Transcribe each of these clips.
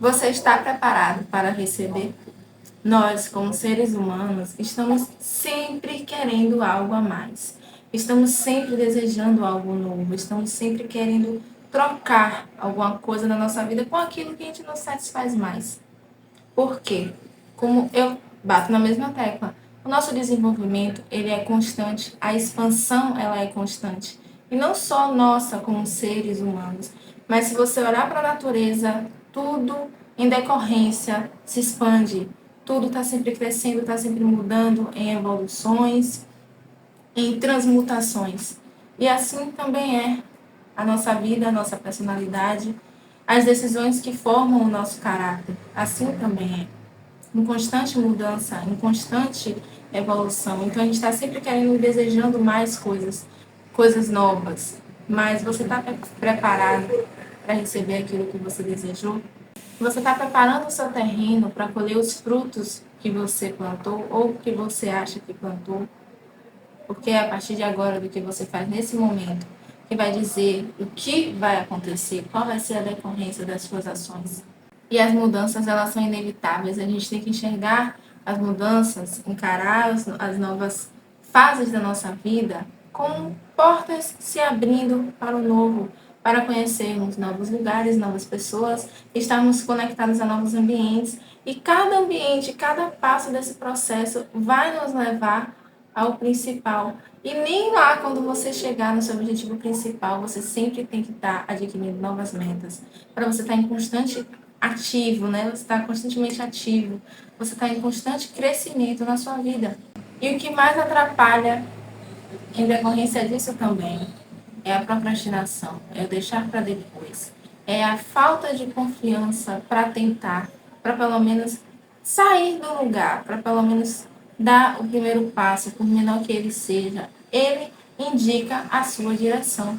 Você está preparado para receber? Nós, como seres humanos, estamos sempre querendo algo a mais. Estamos sempre desejando algo novo. Estamos sempre querendo trocar alguma coisa na nossa vida com aquilo que a gente não satisfaz mais. Por quê? Como eu bato na mesma tecla, o nosso desenvolvimento ele é constante, a expansão ela é constante. E não só nossa como seres humanos, mas se você olhar para a natureza, tudo em decorrência se expande. Tudo está sempre crescendo, está sempre mudando em evoluções, em transmutações. E assim também é a nossa vida, a nossa personalidade, as decisões que formam o nosso caráter. Assim também é em constante mudança, em constante evolução. Então a gente está sempre querendo e desejando mais coisas, coisas novas. Mas você está preparado para receber aquilo que você desejou? Você está preparando o seu terreno para colher os frutos que você plantou ou que você acha que plantou? Porque é a partir de agora, do que você faz nesse momento, que vai dizer o que vai acontecer, qual vai ser a decorrência das suas ações. E as mudanças, elas são inevitáveis. A gente tem que enxergar as mudanças, encarar as novas fases da nossa vida com portas se abrindo para o novo, para conhecermos novos lugares, novas pessoas, estarmos conectados a novos ambientes. E cada ambiente, cada passo desse processo vai nos levar ao principal. E nem lá, quando você chegar no seu objetivo principal, você sempre tem que estar adquirindo novas metas. Para você estar em constante ativo, né? Você está constantemente ativo. Você está em constante crescimento na sua vida. E o que mais atrapalha em decorrência disso também é a procrastinação, é o deixar para depois, é a falta de confiança para tentar, para pelo menos sair do lugar, para pelo menos dar o primeiro passo, por menor que ele seja, ele indica a sua direção.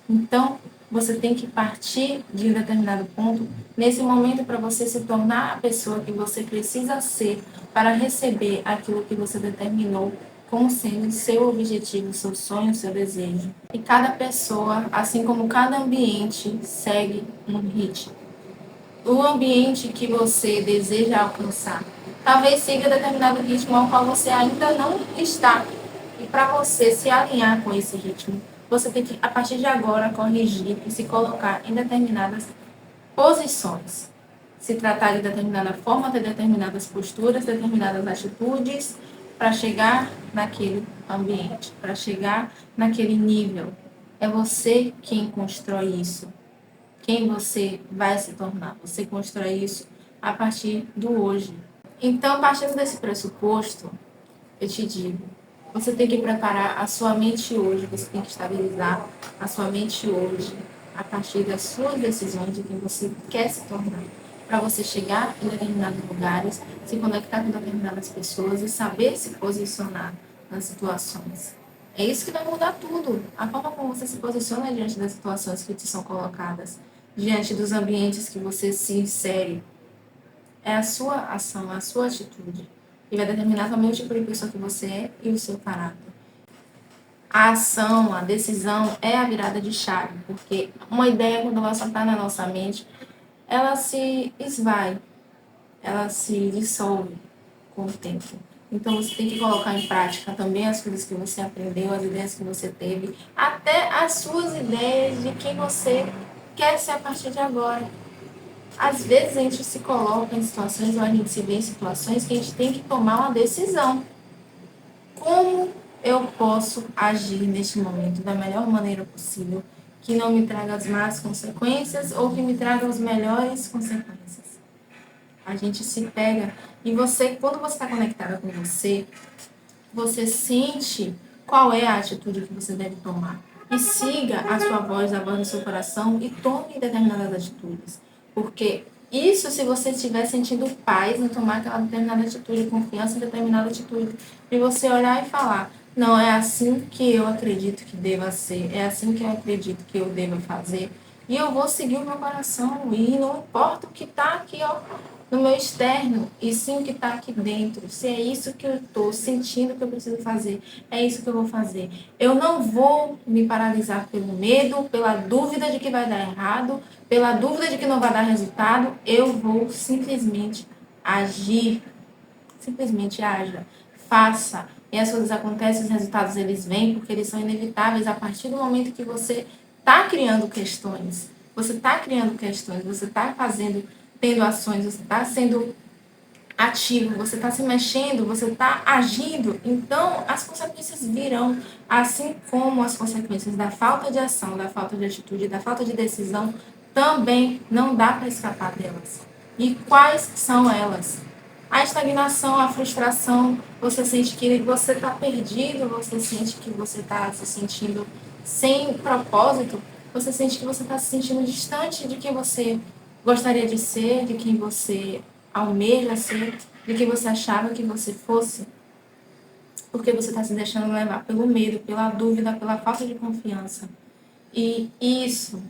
Então, você tem que partir de um determinado ponto nesse momento para você se tornar a pessoa que você precisa ser para receber aquilo que você determinou como sendo seu objetivo, seu sonho, seu desejo. E cada pessoa, assim como cada ambiente, segue um ritmo. O ambiente que você deseja alcançar talvez siga determinado ritmo ao qual você ainda não está. E para você se alinhar com esse ritmo, você tem que, a partir de agora, corrigir e se colocar em determinadas posições. Se tratar de determinada forma, ter determinadas posturas, determinadas atitudes, para chegar naquele ambiente, para chegar naquele nível. É você quem constrói isso, quem você vai se tornar. Você constrói isso a partir do hoje. Então, partindo desse pressuposto, eu te digo, você tem que preparar a sua mente hoje, você tem que estabilizar a sua mente hoje, a partir das suas decisões de quem você quer se tornar, para você chegar em determinados lugares, se conectar com determinadas pessoas e saber se posicionar nas situações. É isso que vai mudar tudo. A forma como você se posiciona diante das situações que te são colocadas, diante dos ambientes que você se insere, é a sua ação, a sua atitude. E vai determinar também o tipo de pessoa que você é e o seu caráter. A ação, a decisão é a virada de chave, porque uma ideia, quando ela só está na nossa mente, ela se esvai, ela se dissolve com o tempo. Então você tem que colocar em prática também as coisas que você aprendeu, as ideias que você teve, até as suas ideias de quem você quer ser a partir de agora. Às vezes a gente se coloca em situações, ou a gente se vê em situações que a gente tem que tomar uma decisão. Como eu posso agir neste momento da melhor maneira possível, que não me traga as más consequências ou que me traga as melhores consequências? A gente se pega e você, quando você está conectada com você, você sente qual é a atitude que você deve tomar. E siga a sua voz, a voz do seu coração e tome determinadas atitudes. Porque isso, se você estiver sentindo paz em tomar aquela determinada atitude, confiança em determinada atitude, de você olhar e falar, não, é assim que eu acredito que deva ser, é assim que eu acredito que eu deva fazer. E eu vou seguir o meu coração. E não importa o que está aqui, ó, no meu externo, e sim o que está aqui dentro. Se é isso que eu estou sentindo que eu preciso fazer, é isso que eu vou fazer. Eu não vou me paralisar pelo medo, pela dúvida de que vai dar errado, pela dúvida de que não vai dar resultado. Eu vou simplesmente agir. Simplesmente haja, faça. E as coisas acontecem, os resultados eles vêm porque eles são inevitáveis a partir do momento que você está criando questões. Você está criando questões, você está fazendo, tendo ações, você está sendo ativo, você está se mexendo, você está agindo. Então, as consequências virão, assim como as consequências da falta de ação, da falta de atitude, da falta de decisão, também não dá para escapar delas. E quais são elas? A estagnação, a frustração, você sente que você está perdido, você sente que você está se sentindo sem propósito, você sente que você está se sentindo distante de quem você gostaria de ser, de quem você almeja ser, de quem você achava que você fosse, porque você está se deixando levar pelo medo, pela dúvida, pela falta de confiança. E isso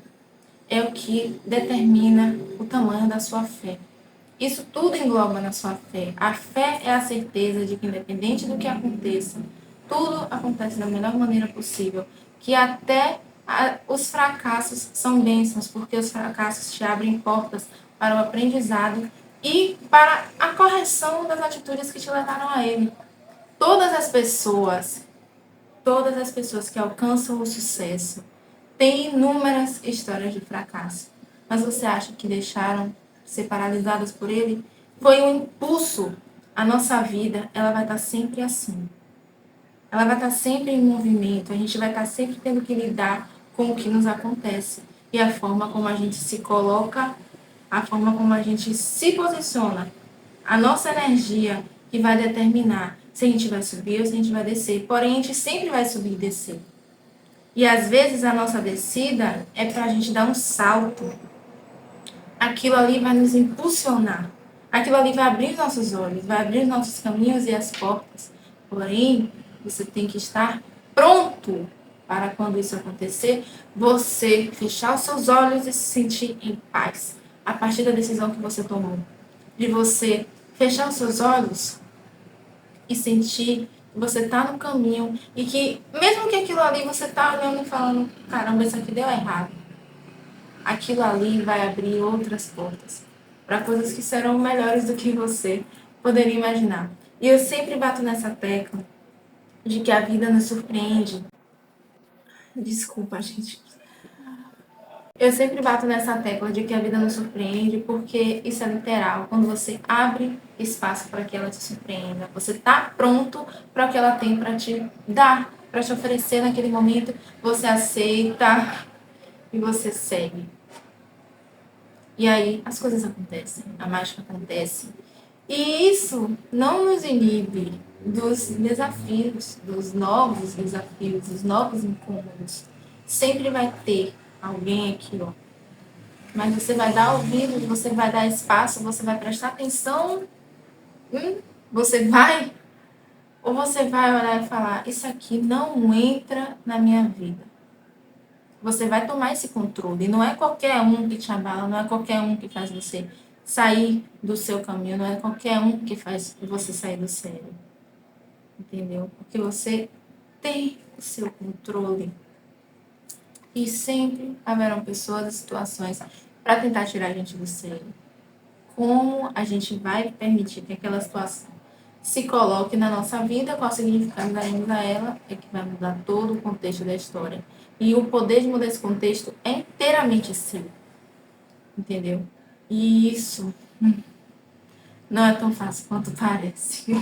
é o que determina o tamanho da sua fé. Isso tudo engloba na sua fé. A fé é a certeza de que, independente do que aconteça, tudo acontece da melhor maneira possível. Que até os fracassos são bênçãos, porque os fracassos te abrem portas para o aprendizado e para a correção das atitudes que te levaram a ele. Todas as pessoas, todas as pessoas que alcançam o sucesso têm inúmeras histórias de fracasso. Mas você acha que deixaram ser paralisadas por ele? Foi um impulso. A nossa vida, ela vai estar sempre assim. Ela vai estar sempre em movimento. A gente vai estar sempre tendo que lidar com o que nos acontece. E a forma como a gente se coloca, a forma como a gente se posiciona, a nossa energia que vai determinar se a gente vai subir ou se a gente vai descer. Porém, a gente sempre vai subir e descer. E às vezes a nossa descida é para a gente dar um salto. Aquilo ali vai nos impulsionar. Aquilo ali vai abrir nossos olhos, vai abrir nossos caminhos e as portas. Porém, você tem que estar pronto para quando isso acontecer, você fechar os seus olhos e se sentir em paz. A partir da decisão que você tomou. De você fechar os seus olhos e sentir que você está no caminho e que, mesmo que aquilo ali você está olhando e falando, caramba, isso aqui deu errado, aquilo ali vai abrir outras portas para coisas que serão melhores do que você poderia imaginar. E eu sempre bato nessa tecla de que a vida nos surpreende. Desculpa, gente. Eu sempre bato nessa tecla de que a vida nos surpreende, porque isso é literal. Quando você abre espaço para que ela te surpreenda, você está pronto para o que ela tem para te dar, para te oferecer naquele momento, você aceita e você segue. E aí as coisas acontecem, a mágica acontece. E isso não nos inibe dos desafios, dos novos incômodos. Sempre vai ter alguém aqui, ó. Mas você vai dar ouvido, você vai dar espaço, você vai prestar atenção. Você vai, ou você vai olhar e falar, isso aqui não entra na minha vida. Você vai tomar esse controle. Não é qualquer um que te abala, não é qualquer um que faz você sair do seu caminho, não é qualquer um que faz você sair do sério. Entendeu? Porque você tem o seu controle. E sempre haverão pessoas e situações para tentar tirar a gente do sério. Como a gente vai permitir que aquela situação se coloque na nossa vida, qual significado daremos a ela, é que vai mudar todo o contexto da história. E o poder de mudar esse contexto é inteiramente seu. Entendeu? E isso não é tão fácil quanto parece.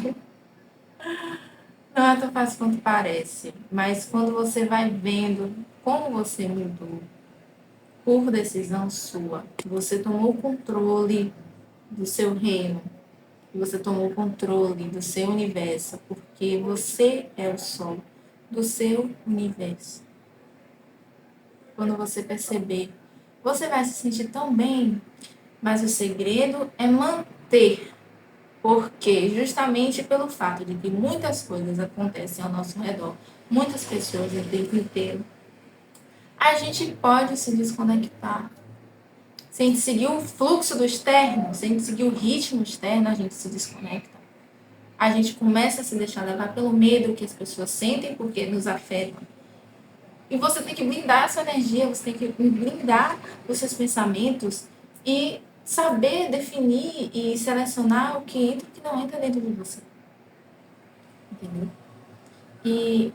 Não é tão fácil quanto parece. Mas quando você vai vendo como você mudou, por decisão sua, você tomou o controle do seu reino, você tomou o controle do seu universo, porque você é o sol do seu universo. Quando você perceber, você vai se sentir tão bem, mas o segredo é manter, porque justamente pelo fato de que muitas coisas acontecem ao nosso redor, muitas pessoas o tempo inteiro, A gente pode se desconectar. Se a gente seguir o fluxo do externo, se a gente seguir o ritmo externo, a gente se desconecta. A gente começa a se deixar levar pelo medo que as pessoas sentem porque nos afetam. E você tem que blindar a sua energia, você tem que blindar os seus pensamentos e saber definir e selecionar o que entra e o que não entra dentro de você. Entendeu? E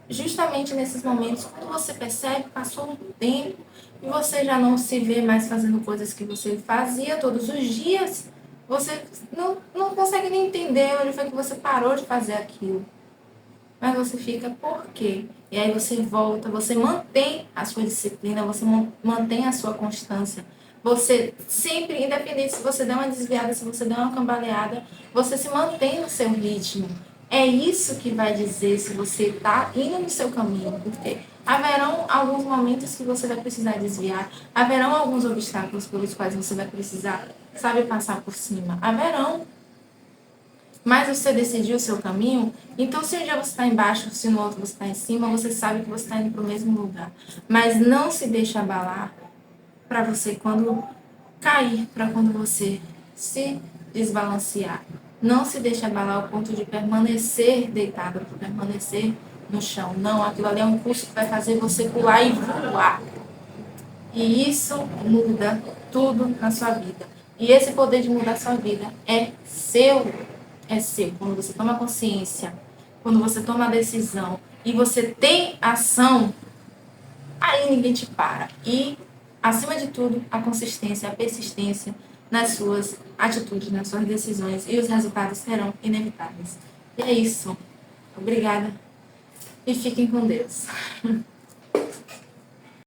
justamente nesses momentos, quando você percebe, passou um tempo e você já não se vê mais fazendo coisas que você fazia todos os dias, você não consegue nem entender onde foi que você parou de fazer aquilo. Mas você fica, por quê? E aí você volta, você mantém a sua disciplina, você mantém a sua constância. Você sempre, independente se você der uma desviada, se você der uma cambaleada, você se mantém no seu ritmo. É isso que vai dizer se você está indo no seu caminho, porque haverão alguns momentos que você vai precisar desviar, haverão alguns obstáculos pelos quais você vai precisar, sabe, passar por cima. Haverão, mas você decidiu o seu caminho, então se um dia você está embaixo, se no outro você está em cima, você sabe que você está indo para o mesmo lugar. Mas não se deixe abalar para você quando cair, para quando você se desbalancear. Não se deixe abalar ao ponto de permanecer deitado, de permanecer no chão. Não, aquilo ali é um curso que vai fazer você pular e voar. E isso muda tudo na sua vida. E esse poder de mudar a sua vida é seu. É seu. Quando você toma consciência, quando você toma a decisão e você tem ação, aí ninguém te para. E, acima de tudo, a consistência, a persistência nas suas atitudes, nas suas decisões. E os resultados serão inevitáveis. E é isso. Obrigada. E fiquem com Deus.